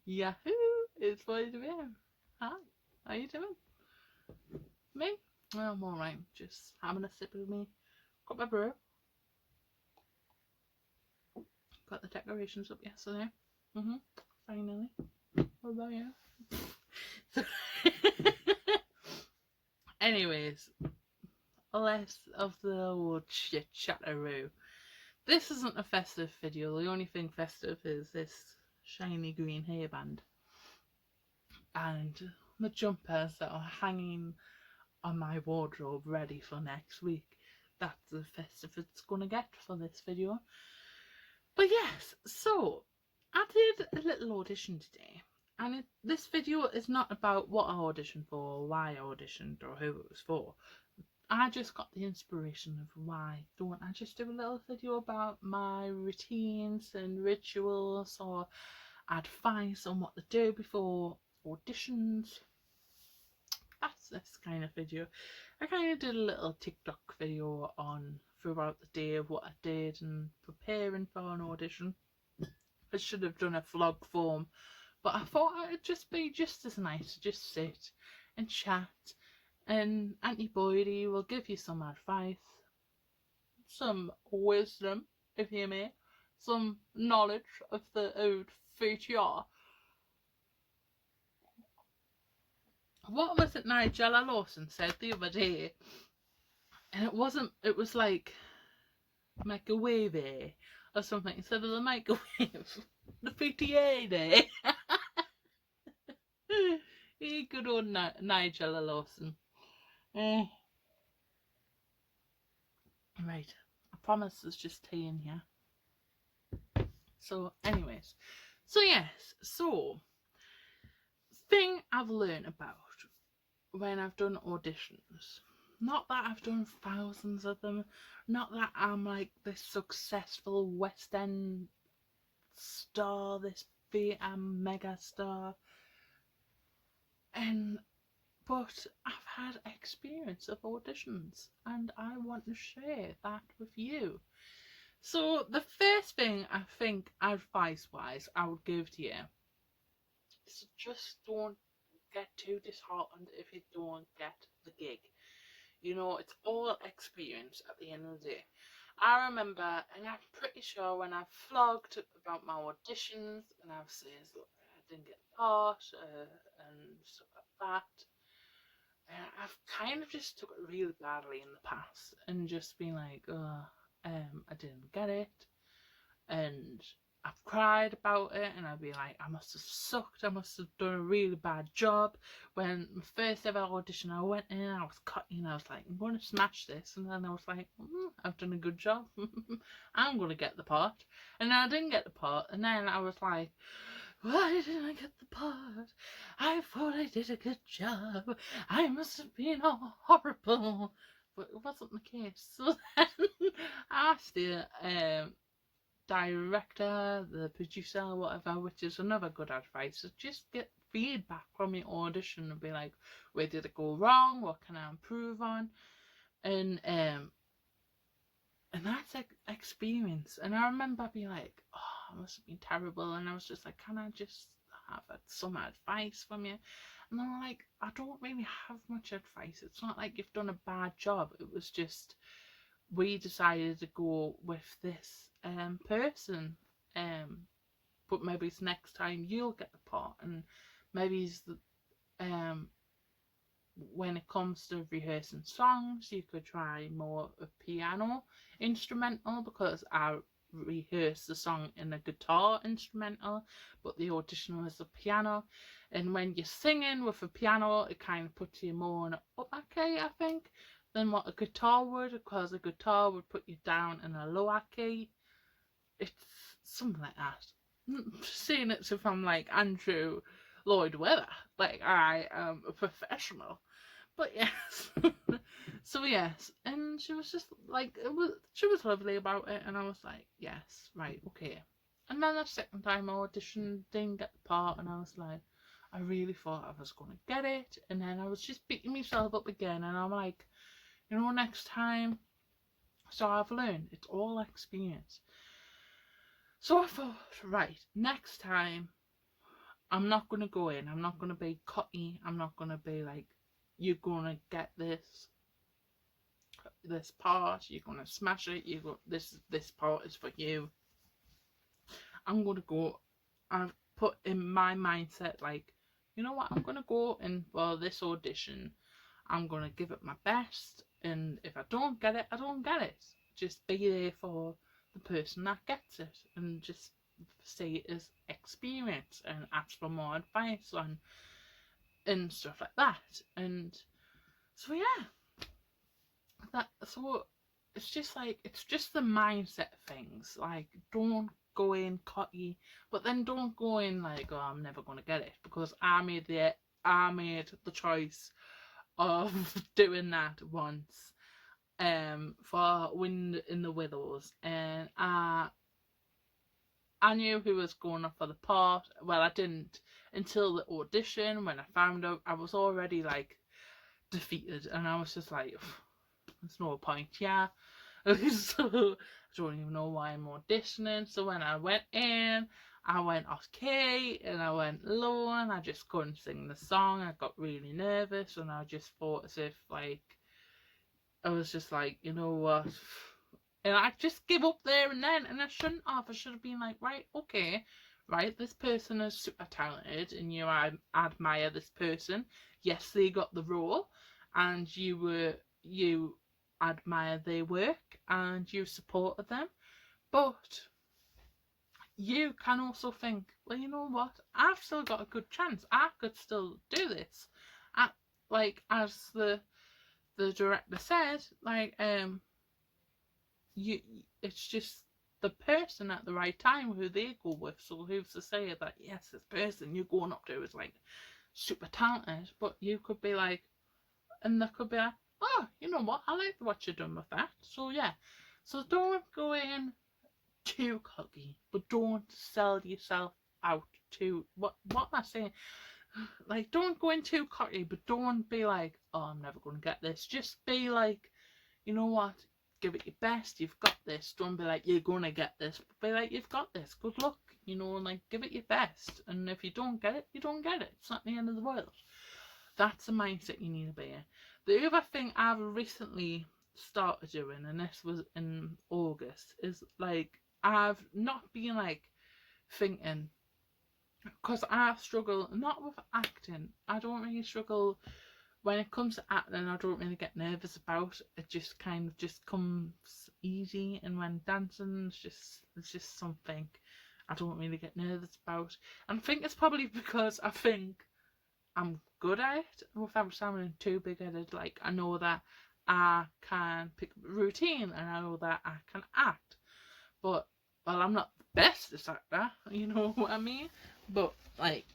Yahoo! It's Boys VM. Hi, how you doing? Me? Well, I'm alright. Just having a sip of me. Got my brew. Got the decorations up yesterday. Finally. What about you? Anyways, less of the old shit chatteroo. This isn't a festive video. The only thing festive is this shiny green hairband and the jumpers that are hanging on my wardrobe ready for next week. That's the festive it's gonna get for this video. But yes, so I did a little audition today, and this video is not about what I auditioned for, or why I auditioned, or who it was for. I just got the inspiration of why don't I just do a little video about my routines and rituals, or advice on what to do before auditions. That's this kind of video. I kind of did a little TikTok video on throughout the day of what I did and preparing for an audition. I should have done a vlog form, but I thought it would just be just as nice to just sit and chat, and Auntie Boydie will give you some advice, some wisdom, if you may, some knowledge of the old future. What was it Nigella Lawson said the other day? And it was like microwave or something instead of the microwave. The PTA day. Good old Nigella Lawson. Right. I promise there's just tea in here. So anyways. So yes. So thing I've learned about when I've done auditions. Not that I've done thousands of them. Not that I'm like this successful West End star, this mega star. But I've had experience of auditions, and I want to share that with you. So the first thing I think advice-wise I would give to you is just don't get too disheartened if you don't get the gig. You know, it's all experience at the end of the day. I remember, and I'm pretty sure when I vlogged about my auditions, and I've said, look, I didn't get the part, and stuff like that, I've kind of just took it really badly in the past, and just been like, I didn't get it, and I've cried about it, and I'd be like, I must have sucked, I must have done a really bad job. When my first ever audition, I went in, I was cutting, I was like, I'm going to smash this, and then I was like, I've done a good job, I'm going to get the part, and then I didn't get the part, and then I was like, why didn't I get the part? I thought I did a good job, I must have been all horrible, but it wasn't the case. So then I asked the director, the producer, whatever, which is another good advice, is just get feedback from your audition and be like, where did it go wrong, what can I improve on, and that's experience. And I remember being like, oh, it must have been terrible, and I was just like, can I just have some advice from you? And they were like, I don't really have much advice, it's not like you've done a bad job, it was just we decided to go with this person, but maybe it's next time you'll get the part, and maybe it's when it comes to rehearsing songs, you could try more a piano instrumental, because I rehearsed the song in a guitar instrumental, but the audition was a piano, and when you're singing with a piano, it kind of puts you more in an upper key, I think, than what a guitar would, because a guitar would put you down in a lower key. It's something like that. I'm saying it as if I'm like Andrew Lloyd Webber, like I am a professional. But yes. So yes, and she was just like, she was lovely about it, and I was like, yes, right, okay. And then the second time I auditioned, didn't get the part, and I was like, I really thought I was going to get it, and then I was just beating myself up again, and I'm like, next time. So I've learned it's all experience. So I thought, right, next time I'm not going to go in, I'm not going to be cocky, I'm not going to be like, you're going to get this part, you're going to smash it, this part is for you. I'm going to go, I've put in my mindset, like, you know what, I'm going to go in for this audition, I'm going to give it my best, and if I don't get it, I don't get it. Just be there for the person that gets it, and just see it as experience, and ask for more advice on and stuff like that. And so yeah, so it's just like, it's just the mindset things. Like, don't go in cocky, but then don't go in like, oh, I'm never gonna get it, because I made the choice of doing that once for Wind in the Willows, and I knew who was going up for the part. Well, I didn't until the audition, when I found out. I was already like defeated, and I was just like, there's no point, yeah. So I don't even know why I'm auditioning. So when I went in, I went okay, and I went low, and I just couldn't sing the song. I got really nervous, and I just thought as if like, I was just like, you know what? And I just give up there and then, and I shouldn't have. I should have been like, right, okay, right, this person is super talented, and I admire this person. Yes, they got the role, and you admire their work, and you supported them, but you can also think, well, you know what? I've still got a good chance. I could still do this. Like, as the director said, like, it's just the person at the right time who they go with. So who's to say that, yes, this person you're going up to is like super talented, but you could be like, and they could be like, oh, you know what, I like what you've done with that. So yeah, so don't go in too cocky, but don't sell yourself out too. What am I saying? Like, don't go in too cocky, but don't be like, oh, I'm never going to get this. Just be like, you know what, give it your best, you've got this. Don't be like, you're going to get this, but be like, you've got this, good luck, and like, give it your best. And if you don't get it, you don't get it. It's not the end of the world. That's the mindset you need to be in. The other thing I've recently started doing, and this was in August, is like, I've not been like thinking, because I struggle not with acting. I don't really struggle when it comes to acting. I don't really get nervous about it. Just kind of just comes easy. And when dancing, it's just something I don't really get nervous about. And I think it's probably because I think I'm good at it without sounding too big-headed. Like, I know that I can pick up a routine, and I know that I can act. But, well, I'm not the bestest actor, you know what I mean? But, like,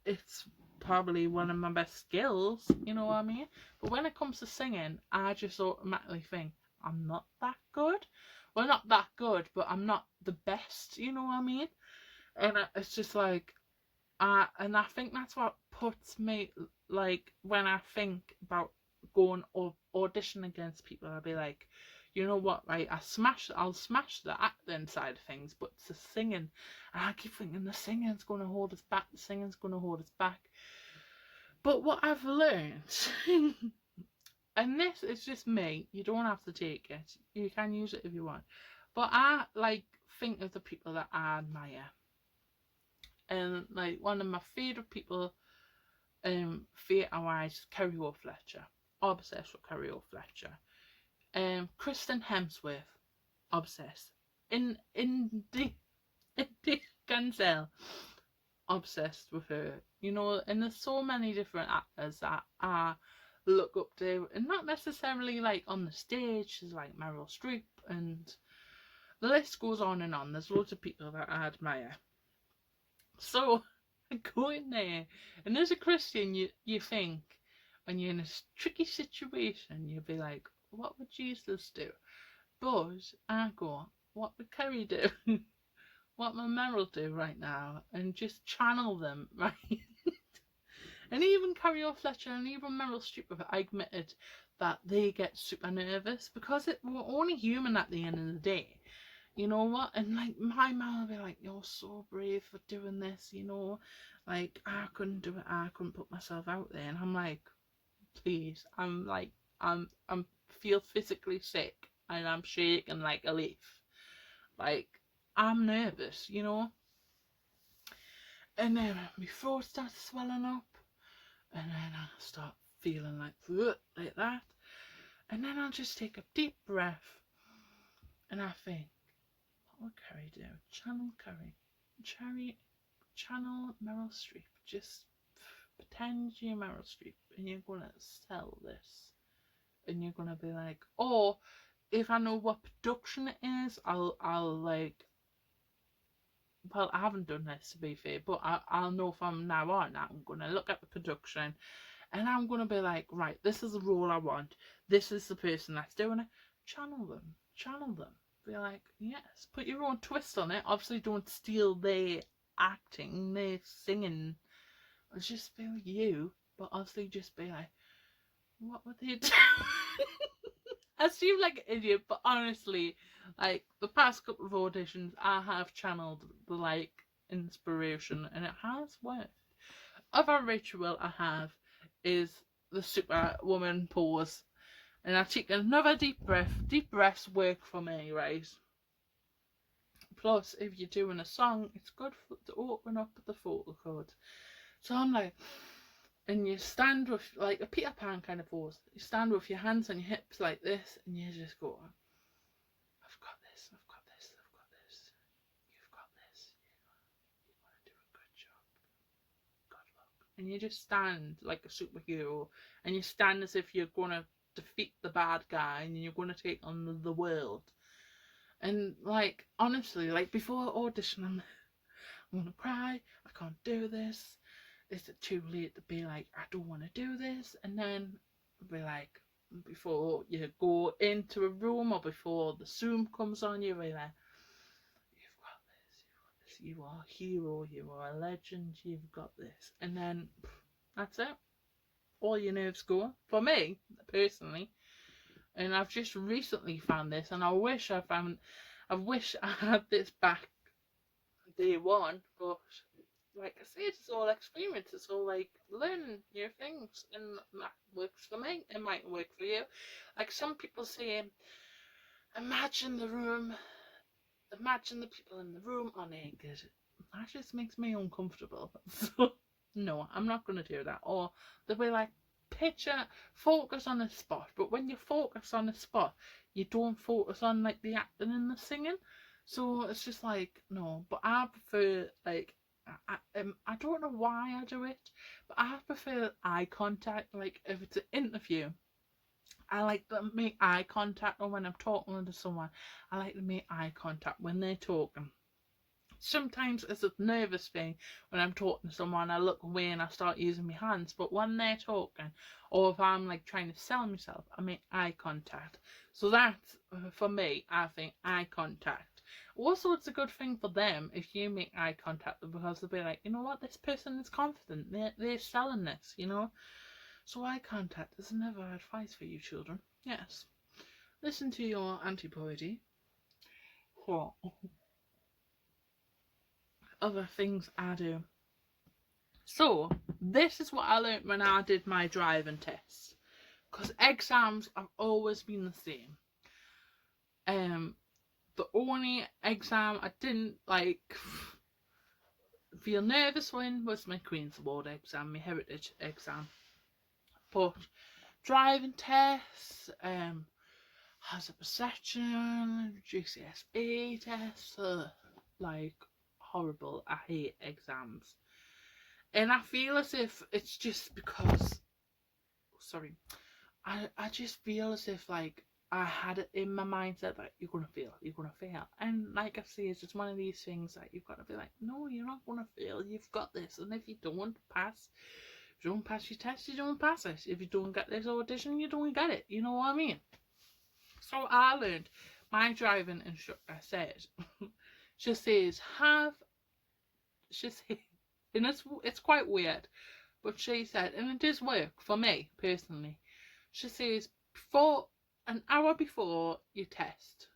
it's probably one of my best skills, you know what I mean? But when it comes to singing, I just automatically think, I'm not that good. Well, not that good, but I'm not the best, you know what I mean? And it's just like, and I think that's what puts me, like, when I think about going or audition against people, I'll be like, you know what, right, I'll smash the acting side of things, but it's the singing, and I keep thinking the singing's going to hold us back, But what I've learned, and this is just me, you don't have to take it, you can use it if you want, but I, like, think of the people that I admire. And, like, one of my favourite people, theatre-wise, Kerry Fletcher. Obsessed with Kerry Fletcher. Kristen Hemsworth. Obsessed. Indy Gansell. Obsessed with her. You know, and there's so many different actors that I look up to, and not necessarily like on the stage. There's like Meryl Streep, and the list goes on and on. There's loads of people that I admire. So I go in there, and as a Christian, you think, when you're in a tricky situation, you'll be like, what would Jesus do? But I go, what would Kerry do? What would Meryl do right now? And just channel them, right? And even Carrie Fletcher and even Meryl Streep have admitted that they get super nervous because we're only human at the end of the day. You know what? And like my mum will be like, "You're so brave for doing this," you know. Like I couldn't do it. I couldn't put myself out there. And I'm like, please. I'm feel physically sick and I'm shaking like a leaf. Like I'm nervous, you know. And then my throat starts swelling up, and then I start feeling like that. And then I'll just take a deep breath, and I think, what would Carrie do? Channel Carrie, channel Meryl Streep. Just pretend you're Meryl Streep, and you're gonna sell this, and you're gonna be like, or if I know what production it is, I'll like. Well, I haven't done this to be fair, but I'll know from now on. I'm gonna look at the production, and I'm gonna be like, right, this is the role I want. This is the person that's doing it. Channel them. Be like, yes, put your own twist on it. Obviously, don't steal their acting, their singing. Just be like you, but obviously, just be like, what would they do? I seem like an idiot, but honestly, like the past couple of auditions, I have channeled the like inspiration, and it has worked. Other ritual I have is the Superwoman pose, and I take another deep breath. Deep breaths work for me, right? Plus, if you're doing a song, it's good to open up the vocal cords. So I'm like, and you stand with like a Peter Pan kind of pose. You stand with your hands on your hips like this, and you just go, I've got this, I've got this, I've got this. You've got this. You're gonna do a good job. Good luck. And you just stand like a superhero, and you stand as if you're gonna defeat the bad guy, and you're gonna take on the world. And like honestly, like before audition, I'm gonna cry. I can't do this. Is it too late to be like, I don't want to do this? And then be like, before you go into a room or before the Zoom comes on, you're like, you've got this, you are a hero, you are a legend, you've got this. And then that's it. All your nerves go. For me, personally. And I've just recently found this, and I wish I had this back day one, but like I said, it's all experience. It's all like learning new things, and that works for me. It might work for you. Like some people say, imagine the people in the room are naked. That just makes me uncomfortable. So no, I'm not gonna do that. Or they'll be like, focus on a spot. But when you focus on a spot, you don't focus on like the acting and the singing. So it's just like no. But I prefer like. I don't know why I do it, but I prefer eye contact. Like if it's an interview, I like to make eye contact, or when I'm talking to someone, I like to make eye contact when they're talking. Sometimes it's a nervous thing when I'm talking to someone, I look away and I start using my hands, but when they're talking, or if I'm like trying to sell myself, I make eye contact. So that's, for me, I think eye contact. Also, it's a good thing for them if you make eye contact, because they'll be like, you know what, this person is confident, they're selling this, you know. So eye contact is never advice for you children. Yes. Listen to your auntie poetry. What other things I do? So, this is what I learned when I did my driving test. Because exams have always been the same. The only exam I didn't like feel nervous when was my Queen's Award exam, my heritage exam. But driving tests, hazard perception, GCSE tests, like horrible. I hate exams. And I feel as if it's just because, I just feel as if like I had it in my mindset that you're gonna fail. And like I say, it's just one of these things that you've got to be like, no, you're not gonna fail, you've got this. And if you don't pass your test, you don't pass it. If you don't get this audition, you don't get it. You know what I mean? So I learned, my driving instructor said, she says, and it's quite weird, But she said, and it does work for me personally, she says, before an hour before you test,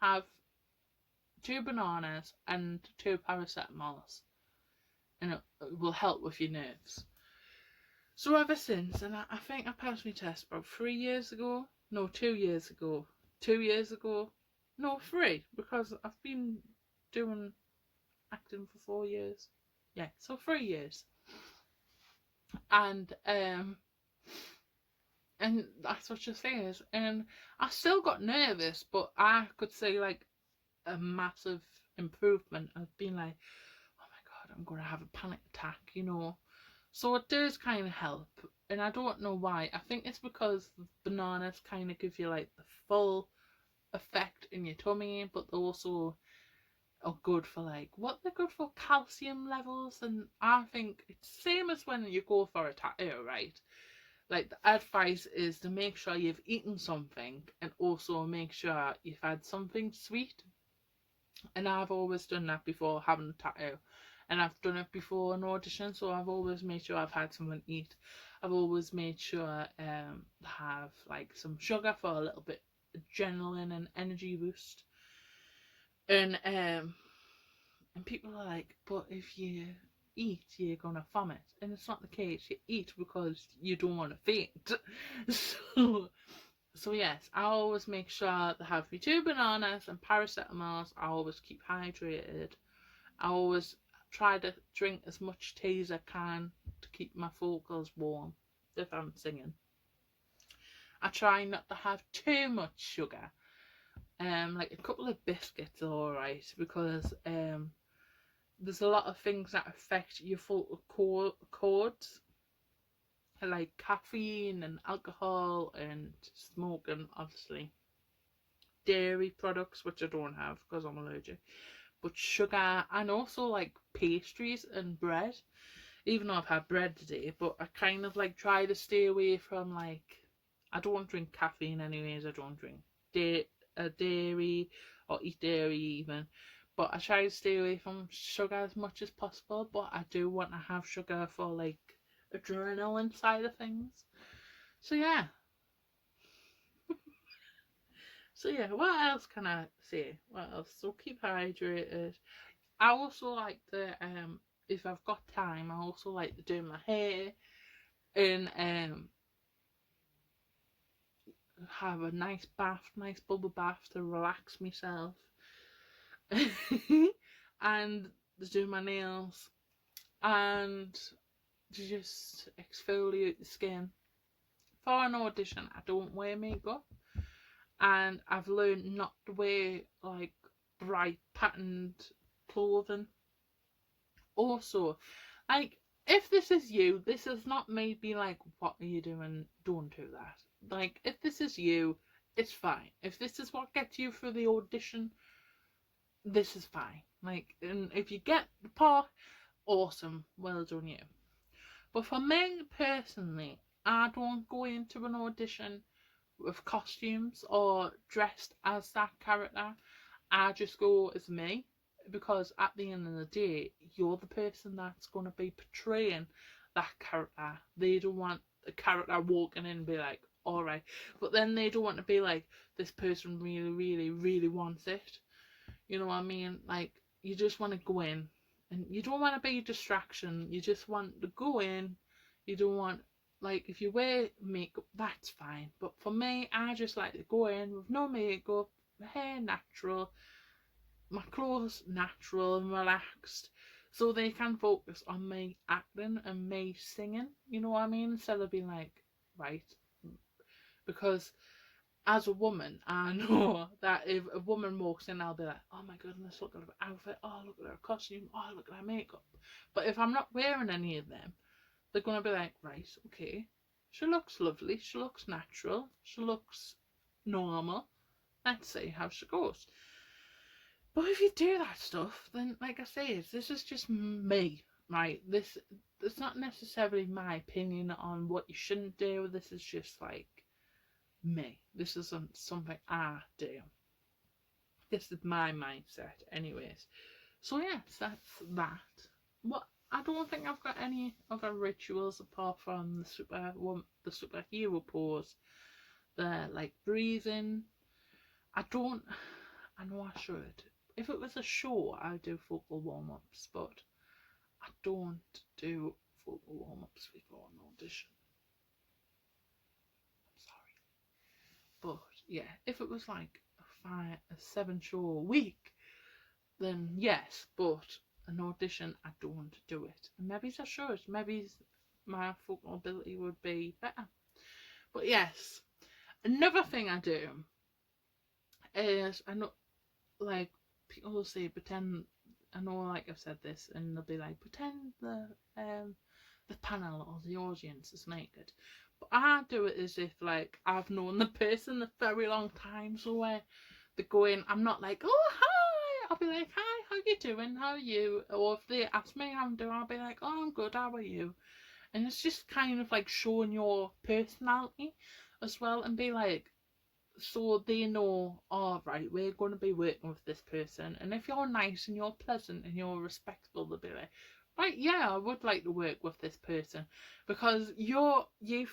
have 2 bananas and 2 paracetamols, and it will help with your nerves. So ever since, and I think I passed my test about 3 years ago. No, 2 years ago. 2 years ago. No, 3, because I've been doing acting for 4 years. Yeah, so 3 years. And that's what she says. And I still got nervous, but I could say like a massive improvement. I've been like, oh my god, I'm gonna have a panic attack, you know. So it does kind of help, and I don't know why. I think it's because the bananas kind of give you like the full effect in your tummy, but they also are good for like what they're good for calcium levels. And I think it's same as when you go for a tattoo, right? Like the advice is to make sure you've eaten something and also make sure you've had something sweet. And I've always done that before having a tattoo. And I've done it before an audition, so I've always made sure I've had something to eat. I've always made sure have like some sugar for a little bit adrenaline and energy boost. And people are like, but if you eat, you're gonna vomit, and it's not the case. You eat because you don't want to faint. So yes, I always make sure to have my 2 bananas and paracetamols. I always keep hydrated. I always try to drink as much tea as I can to keep my vocals warm if I'm singing. I try not to have too much sugar. Like a couple of biscuits are alright, because there's a lot of things that affect your vocal cords, like caffeine and alcohol and smoking, obviously. Dairy products, which I don't have because I'm allergic. But sugar, and also like pastries and bread. Even though I've had bread today, but I kind of like try to stay away from like, I don't drink caffeine anyways. I don't drink dairy or eat dairy even. But I try to stay away from sugar as much as possible. But I do want to have sugar for like adrenaline side of things. So yeah. So yeah, what else can I say? What else? So keep hydrated. I also like to if I've got time, I also like to do my hair and have a nice bath, nice bubble bath to relax myself. And to do my nails and to just exfoliate the skin. For an audition, I don't wear makeup, and I've learned not to wear like bright patterned clothing. Also, like, if this is you, this is not me being like, what are you doing? Don't do that. Like, if this is you, it's fine. If this is what gets you through the audition, this is fine. Like, and if you get the part, awesome, well done you. But for me personally, I don't go into an audition with costumes or dressed as that character. I just go as me, because at the end of the day, you're the person that's going to be portraying that character. They don't want the character walking in and be like, alright, but then they don't want to be like, this person really, really, really wants it. You know what I mean? Like, you just want to go in, and you don't want to be a distraction. You just want to go in. You don't want, like, if you wear makeup, that's fine. But for me, I just like to go in with no makeup, my hair natural, my clothes natural and relaxed, so they can focus on me acting and me singing, you know what I mean? Instead of being like, right, because as a woman, I know that if a woman walks in, I'll be like, oh my goodness, look at her outfit, oh look at her costume, oh look at her makeup. But if I'm not wearing any of them, they're going to be like, right, okay, she looks lovely, she looks natural, she looks normal, let's see how she goes. But if you do that stuff, then like I say, this is just me, right? It's not necessarily my opinion on what you shouldn't do. This is just like me. This isn't something I do. This is my mindset, anyways. So yes, that's that. What I don't think I've got any other rituals apart from the superhero pose. The like breathing. I know I should. If it was a show, I'd do vocal warm-ups, but I don't do vocal warm-ups before an audition. I'm sorry. But yeah, if it was like a 7 show a week, then yes, but an audition, I don't do it. And maybe I should. Maybe my vocal ability would be better. But yes, another thing I do is, I know, like, people will say pretend. I know, like I've said this, and they'll be like, pretend the panel or the audience is naked. But I do it as if like I've known the person a very long time. So where they go in, I'm not like, oh hi. I'll be like, hi, how you doing? How are you? Or if they ask me how I'm doing, I'll be like, oh, I'm good. How are you? And it's just kind of like showing your personality as well, and be like, so they know, all right, we're going to be working with this person, and if you're nice and you're pleasant and you're respectful, they'll be like, right, yeah, I would like to work with this person, because you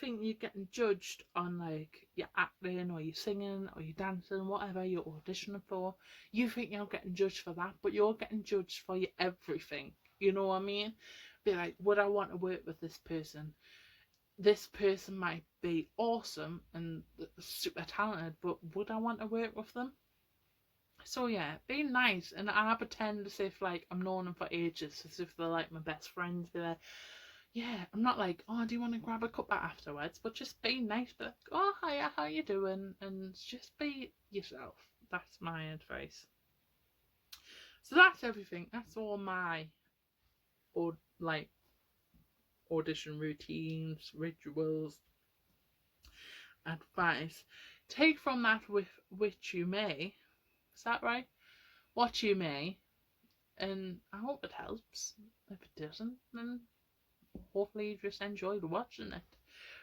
think you're getting judged on like your acting or your singing or your dancing, whatever you're auditioning for. You think you're getting judged for that, but you're getting judged for your everything. You know what I mean? Be like, would I want to work with this person? This person might be awesome and super talented, but would I want to work with them? So yeah, being nice, and I pretend as if like I'm known them for ages, as if they're like my best friends. Be like, yeah, I'm not like, oh, do you want to grab a cuppa afterwards? But just be nice, be like, oh, hiya, how you doing? And just be yourself. That's my advice. So that's everything. That's all my like audition routines, rituals, advice. Take from that with which you may. Is that right? What you may. And I hope it helps. If it doesn't, then hopefully you just enjoyed watching it.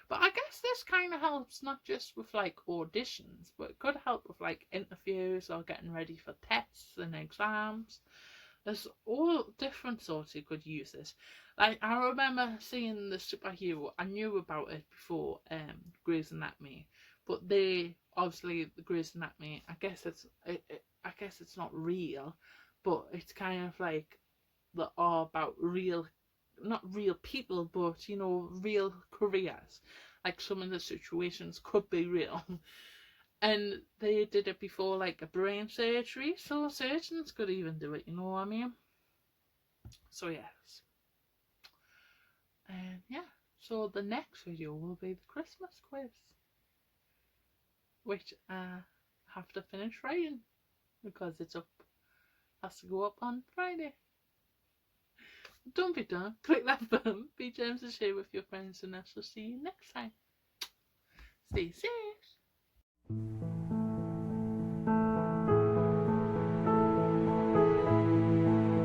But I guess this kind of helps not just with like auditions, but it could help with like interviews or getting ready for tests and exams. There's all different sorts you could use this. Like, I remember seeing the superhero. I knew about it before Grey's Anatomy, but they obviously the Grey's Anatomy. I guess it's not real, but it's kind of like that are about real, not real people, but you know, real careers. Like some of the situations could be real. And they did it before like a brain surgery, so surgeons could even do it, you know what I mean? So yes. And yeah, so the next video will be the Christmas quiz, which I have to finish writing because it's up, has to go up on Friday. Don't be done. Click that button, be James to share with your friends, and I shall see you next time. Stay safe.